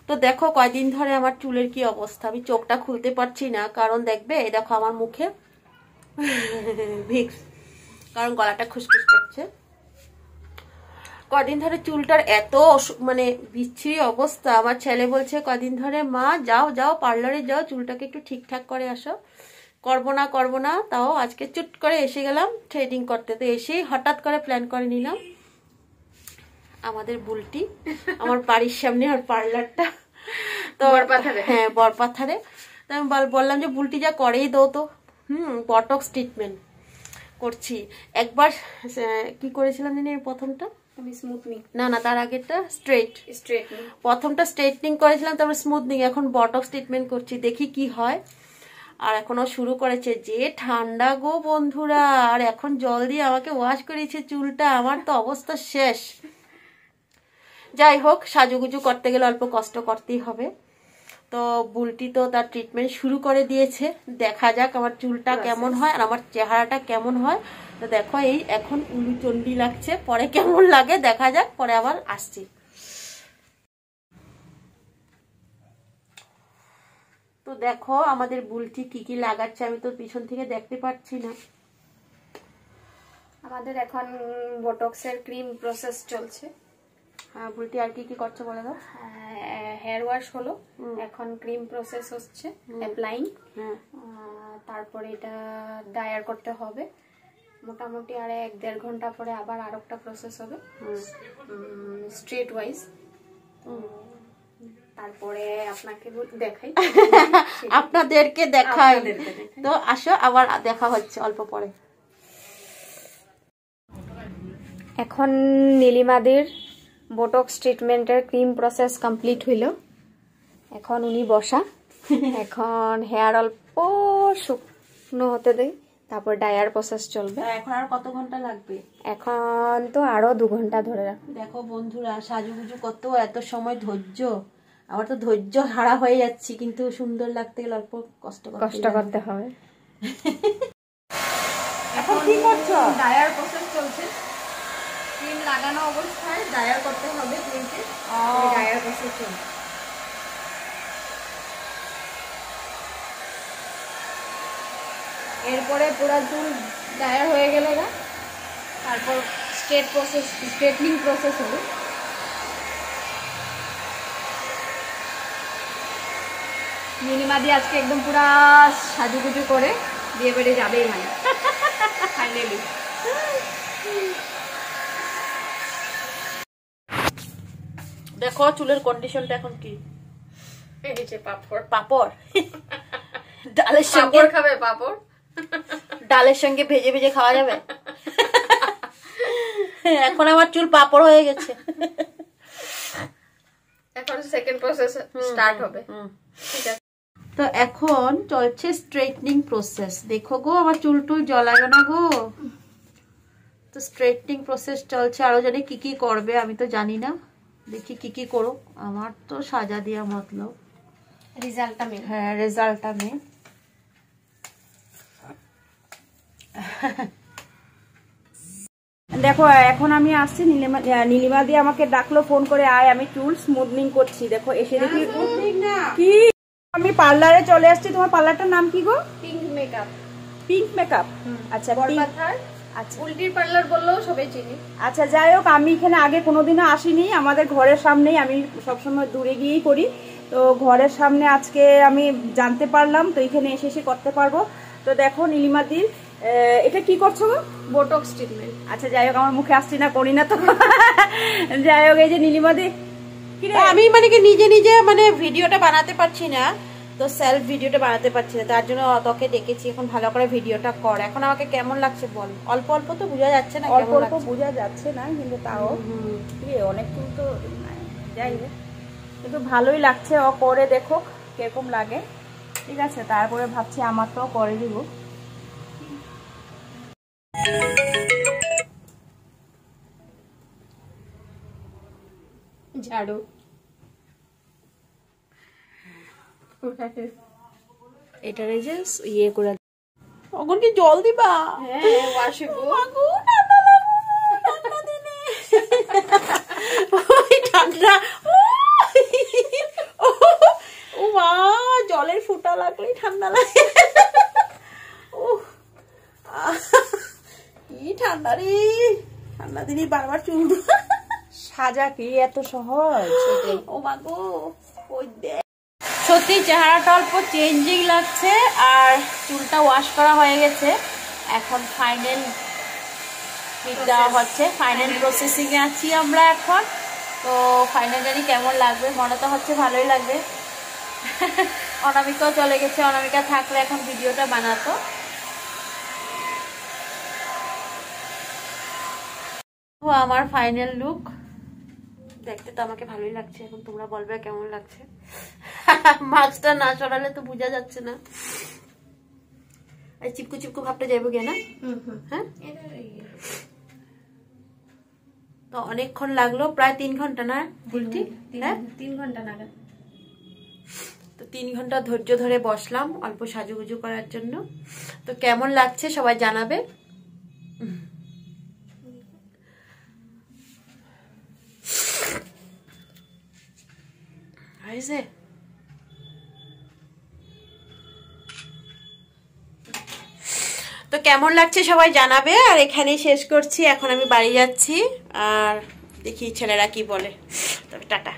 তো দেখো কয়দিন ধরে আমার চুলের কি অবস্থা, আমি চোখটা খুলতে পারছি না। কারণ দেখবে এই দেখো আমার মুখে ভিক্স, কারণ গলাটা খুশখুশ করছে। কদিন ধরে চুলটার এত মানে বিচ্ছিরি অবস্থা। আমার ছেলে বলছে কদিন ধরে, মা যাও যাও পার্লারে যাও, চুলটাকে একটু ঠিকঠাক করে আসো। করবো না, তাও আজকে চুট করে এসে গেলাম থ্রেডিং করতে। তো এসেই হঠাৎ করে প্ল্যান করে নিলাম আমাদের বুলটি, আমার বাড়ির সামনে আর পার্লারটা তো হ্যাঁ বরপাথারে। তো আমি বললাম যে বুলটি যা করেই দাও তো। বটক্স ট্রিটমেন্ট করছি। একবার কি করেছিলাম জানি প্রথমটা স্মুথনিং, না তার আগেরটা স্ট্রেটনিং। প্রথমটা স্ট্রেটনিং করেছিলাম, তারপর স্মুথনিং, এখন বটক্স ট্রিটমেন্ট করছি, দেখি কি হয়। আর এখনো শুরু করেছে। যে ঠান্ডা গো বন্ধুরা, আর এখন জল দিয়ে আমাকে ওয়াশ করিয়েছে চুলটা, আমার তো অবস্থা শেষ। যাই হোক, সাজুগুজু করতে গেলে অল্প কষ্ট করতেই হবে। তো বুলটি তো তার ট্রিটমেন্ট শুরু করে দিয়েছে, দেখা যাক আমার চুলটা কেমন হয় আর আমার চেহারাটা কেমন হয়। তো দেখো এই এখন উলুচন্ডি লাগছে, পরে কেমন লাগে দেখা যাক, পরে আবার আসছি। তো দেখো আমাদের বুলটি কি কি লাগাচ্ছে, আমি তো পিছন থেকে দেখতে পাচ্ছি না। আমাদের এখন বোটক্সের ক্রিম প্রসেস চলছে। হ্যাঁ বুলটি আর কি কি করছে বলে দাও। হেয়ার ওয়াশ হলো, এখন ক্রিম প্রসেস হচ্ছে, অ্যাপ্লাইং। তারপরে এটা ডায়ার করতে হবে, মোটামুটি আর 1-1.5 ঘন্টা পরে আবার আরেকটা প্রসেস হবে স্ট্রেট ওয়াইজ। তারপরে আপনাকে দেখাই, আপনাদেরকে দেখাই। তো আসো আবার দেখা হচ্ছে অল্প পরে। এখন নীলিমাদের বোটক্স ট্রিটমেন্টের ক্রিম প্রসেস কমপ্লিট হইল। এখন উনি বসা, এখন হেয়ার অল্প শুকনো হতে দেয়, তারপর ডায়ার প্রসেস চলবে। এখন আর কত ঘন্টা লাগবে? এখন তো আরো 2 ঘন্টা ধরে। দেখো বন্ধুরা, সাজুগুজু কত এত সময় ধৈর্য, আমার তো ধৈর্য হারা হয়ে যাচ্ছি, কিন্তু সুন্দর লাগতে গেলে অল্প কষ্ট করতে হবে। এখন কি করছো? ডায়ার প্রসেস চলছে, ক্রিম লাগানো অবস্থায় ডায়ার করতে হবে ক্রিমকে। ডায়ার প্রসেস চলছে। এরপরে পুরো চুল ডায়ার হয়ে গেলে তারপর স্ট্রেটনিং প্রসেস হবে। নীলিমা দিয়ে আজকে একদম পুরা সাজুগুজু করে বিয়ে বাড়ি যাবেই মানে ফাইনালি। দেখো চুলের কন্ডিশনটা এখন কি। পাপড় ডালের সঙ্গে খাবে, পাপড় ডালের সঙ্গে ভেজে ভেজে খাওয়া যাবে। এখন আমার চুল পাপড় হয়ে গেছে। এখন সেকেন্ড প্রসেস স্টার্ট হবে। ঠিক আছে, তো এখন চলছে স্ট্রেটনিং প্রসেস। দেখো গো আমার চুল টুল জ্বলাবে না গো। তো স্ট্রেটনিং প্রসেস চলছে, আরো জানি কি কি করবে আমি তো জানি না, দেখি কি কি করো। আমার তো সাজা দিয়া মতলব, রেজাল্টটা মেন। হ্যাঁ রেজাল্টটা মেন। দেখো এখন আমি আসছি, নীলিমা দিয়ে আমাকে ডাকলো ফোন করে, আয় আমি চুল স্মুথনিং করছি। দেখো এসে দেখি কি, আমি পার্লারে চলে আসছি। তোমার পার্লারটার নাম কি গো? Pink makeup. পিঙ্ক মেকআপ, আচ্ছা বরপাথার। আচ্ছা, উল্টির পার্লার বললেও সবাই চিনি। আচ্ছা যাই হোক, আমি এখানে আগে কোনোদিনও আসিনি, আমাদের ঘরের সামনেই, আমি সবসময় দূরে গিয়েই করি। তো ঘরের সামনে আজকে আমি জানতে পারলাম, তো এখানে এসে এসে করতে পারবো। তো দেখো নীলিমাদির, এটা কি করছো গো? Botox treatment. আচ্ছা যাই হোক, আমার মুখে আসছি না, করি না তো। যাই হোক, এই যে নীলিমাদি, আমি মানে কি নিজে নিজে মানে ভিডিওটা বানাতে পারছি না, তো সেলফ ভিডিওটা বানাতে পারছি না, তার জন্য তোকে ডেকেছি এখন ভালো করে ভিডিওটা কর। এখন আমাকে কেমন লাগছে বল? অল্প অল্প তো বোঝা যাচ্ছে না, অল্প অল্প বোঝা যাচ্ছে না, কিন্তু তাও অনেক তো যাই হোক, কিন্তু ভালোই লাগছে। ও করে দেখো কিরকম লাগে, ঠিক আছে? তারপরে ভাবছি আমার তো করে দিব। ঝাড়ু এটারে যে ইয়ে করে তখন কি জল দিবা? হ্যাঁ ওয়াশিবো ঠান্ডা ফুটা লাগলেই ঠান্ডা লাগে। কি ঠান্ডা রে, ঠান্ডা দিনে বারবার চুল সাজা কি এত সহজ? ও মা গো, ওই দেখ সত্যি চেহারাটা অল্প চেঞ্জিং লাগছে আর চুলটা ওয়াশ করা হয়ে গেছে। এখন ফাইনাল হিট দেওয়া হচ্ছে, ফাইনাল প্রসেসিং এ আছি আমরা এখন। তো ফাইনাল জানি কেমন লাগবে, মনে তো হচ্ছে ভালোই লাগবে। অনামিকাও চলে গেছে, অনামিকা থাকলে এখন ভিডিওটা বানাতো। আমার ফাইনাল লুক দেখতে তো আমাকে ভালোই লাগছে। এখন তোমরা বলবে কেমন লাগছে। মাস্কটা না চড়ালে তো বোঝা যাচ্ছে না। এই চিপকু চিপকু ভাবটা যাইব গে না? হ্যাঁ, তো অনেকক্ষণ লাগলো, প্রায় 3 ঘন্টা না বুলটি? হ্যাঁ 3 ঘন্টা নাগাদ। তো 3 ঘন্টা ধৈর্য ধরে বসলাম অল্প সাজুগুজু করার জন্য। তো কেমন লাগছে সবাই জানাবে। হয়েছে? তো কেমন লাগছে সবাই জানাবে। আর এখানেই শেষ করছি, এখন আমি বাড়ি যাচ্ছি। আর দেখি ছেলেরা কি বলে। তবে টাটা।